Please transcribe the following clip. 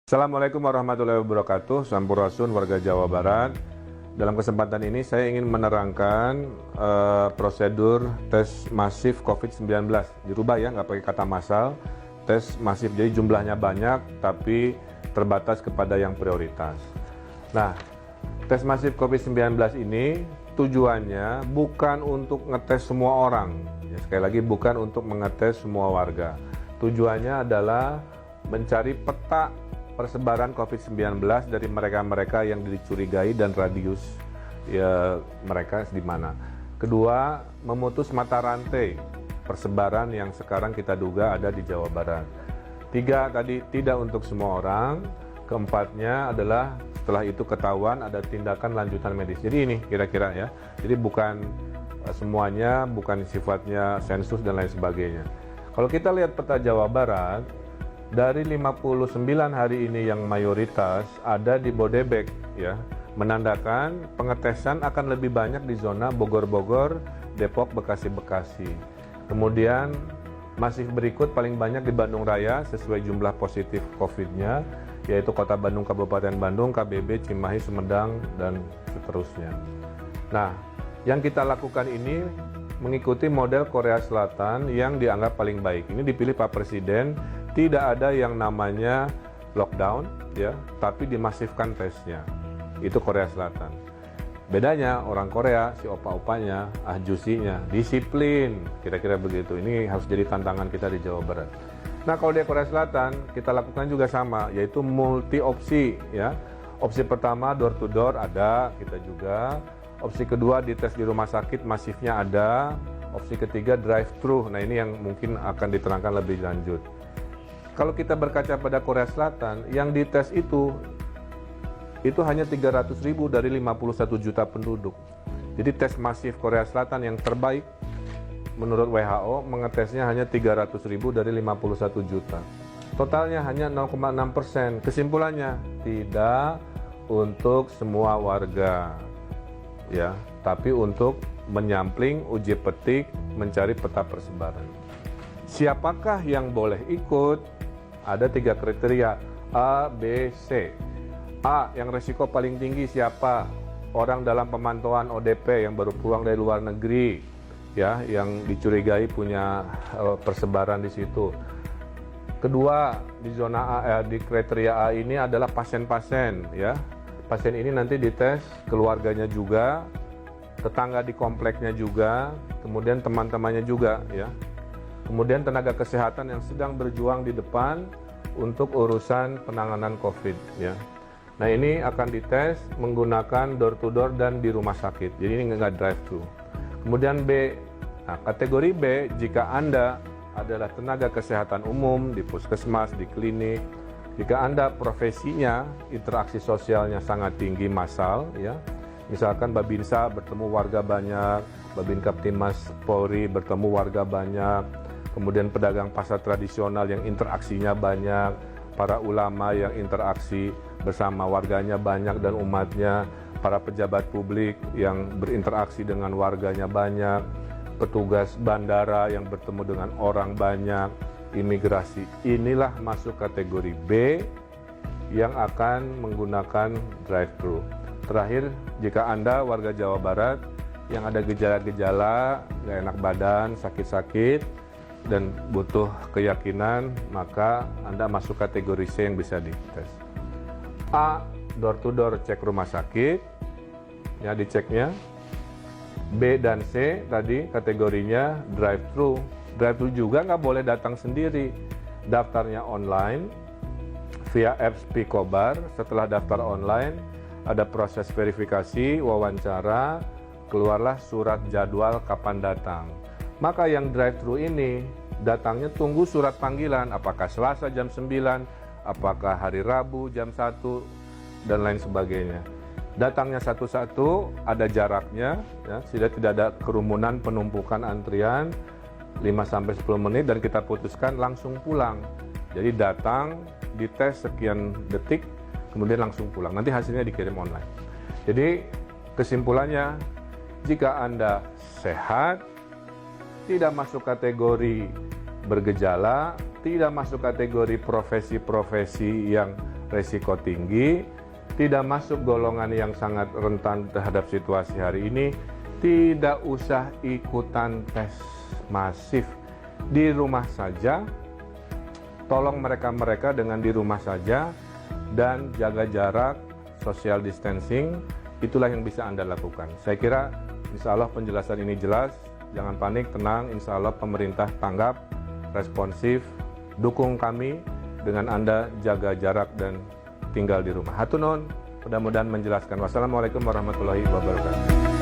Assalamualaikum warahmatullahi wabarakatuh. Sampurasun warga Jawa Barat. Dalam kesempatan ini saya ingin menerangkan prosedur tes masif COVID-19. Dirubah ya, nggak pakai kata massal. Tes masif, jadi jumlahnya banyak tapi terbatas kepada yang prioritas. Nah, tes masif COVID-19 ini tujuannya bukan untuk ngetes semua orang. Ya, sekali lagi bukan untuk mengetes semua warga. Tujuannya adalah mencari peta persebaran COVID-19 dari mereka-mereka yang dicurigai dan radius ya mereka di mana. Kedua, memutus mata rantai persebaran yang sekarang kita duga ada di Jawa Barat. Tiga, tadi tidak untuk semua orang. Keempatnya adalah setelah itu ketahuan ada tindakan lanjutan medis. Jadi ini kira-kira ya. Jadi bukan semuanya, bukan sifatnya sensus dan lain sebagainya. Kalau kita lihat peta Jawa Barat, dari 59 hari ini yang mayoritas ada di Bodebek ya, menandakan pengetesan akan lebih banyak di zona Bogor-Bogor, Depok, Bekasi-Bekasi. Kemudian masih berikut paling banyak di Bandung Raya sesuai jumlah positif COVID-nya, yaitu Kota Bandung, Kabupaten Bandung, KBB, Cimahi, Sumedang, dan seterusnya. Nah, yang kita lakukan ini mengikuti model Korea Selatan yang dianggap paling baik. Ini dipilih Pak Presiden. Tidak ada yang namanya lockdown, ya, tapi dimasifkan tesnya. Itu Korea Selatan. Bedanya orang Korea, si opa-opanya, ahjusinya, disiplin, kira-kira begitu. Ini harus jadi tantangan kita di Jawa Barat. Nah, kalau di Korea Selatan, kita lakukan juga sama, yaitu multi opsi, ya. Opsi pertama door to door ada, kita juga. Opsi kedua dites di rumah sakit masifnya ada. Opsi ketiga drive thru. Nah, ini yang mungkin akan diterangkan lebih lanjut. Kalau kita berkaca pada Korea Selatan, yang dites itu hanya 300.000 dari 51 juta penduduk. Jadi tes masif Korea Selatan yang terbaik menurut WHO mengetesnya hanya 300.000 dari 51 juta. Totalnya hanya 0,6%. Kesimpulannya, tidak untuk semua warga, ya, tapi untuk menyampling, uji petik, mencari peta persebaran. Siapakah yang boleh ikut? Ada 3 kriteria, A, B, C. A, yang resiko paling tinggi siapa? Orang dalam pemantauan ODP yang baru pulang dari luar negeri, ya, yang dicurigai punya persebaran di situ. Kedua, di zona A, di kriteria A ini adalah pasien-pasien, ya. Pasien ini nanti dites keluarganya juga, tetangga di kompleknya juga, kemudian teman-temannya juga, ya. Kemudian tenaga kesehatan yang sedang berjuang di depan untuk urusan penanganan COVID, ya. Nah, ini akan dites menggunakan door to door dan di rumah sakit. Jadi ini nggak drive thru. Kemudian B, nah, kategori B, jika Anda adalah tenaga kesehatan umum di puskesmas, di klinik, jika Anda profesinya interaksi sosialnya sangat tinggi massal, ya. Misalkan Babinsa bertemu warga banyak, Babin-Kaptimas Polri bertemu warga banyak, kemudian pedagang pasar tradisional yang interaksinya banyak, para ulama yang interaksi bersama warganya banyak dan umatnya, para pejabat publik yang berinteraksi dengan warganya banyak, petugas bandara yang bertemu dengan orang banyak, imigrasi. Inilah masuk kategori B yang akan menggunakan drive-thru. Terakhir, jika Anda warga Jawa Barat yang ada gejala-gejala, nggak enak badan, sakit-sakit, dan butuh keyakinan, maka Anda masuk kategori C yang bisa dites. A, door to door cek rumah sakit, ya diceknya. B dan C tadi kategorinya drive thru. Drive thru juga nggak boleh datang sendiri. Daftarnya online via apps Picobar. Setelah daftar online, ada proses verifikasi, wawancara, keluarlah surat jadwal kapan datang. Maka yang drive-thru ini datangnya tunggu surat panggilan, apakah Selasa jam 9, apakah hari Rabu jam 1, dan lain sebagainya. Datangnya satu-satu, ada jaraknya, ya, sehingga tidak ada kerumunan penumpukan antrian, 5-10 menit dan kita putuskan langsung pulang. Jadi datang, dites sekian detik, kemudian langsung pulang. Nanti hasilnya dikirim online. Jadi kesimpulannya, jika Anda sehat, tidak masuk kategori bergejala, tidak masuk kategori profesi-profesi yang resiko tinggi, tidak masuk golongan yang sangat rentan terhadap situasi hari ini, tidak usah ikutan tes masif. Di rumah saja, tolong mereka dengan di rumah saja, dan jaga jarak, social distancing, itulah yang bisa Anda lakukan. Saya kira insya Allah penjelasan ini jelas, jangan panik, tenang, insya Allah pemerintah tanggap, responsif, dukung kami dengan Anda jaga jarak dan tinggal di rumah. Hatur nuhun, mudah-mudahan menjelaskan. Wassalamualaikum warahmatullahi wabarakatuh.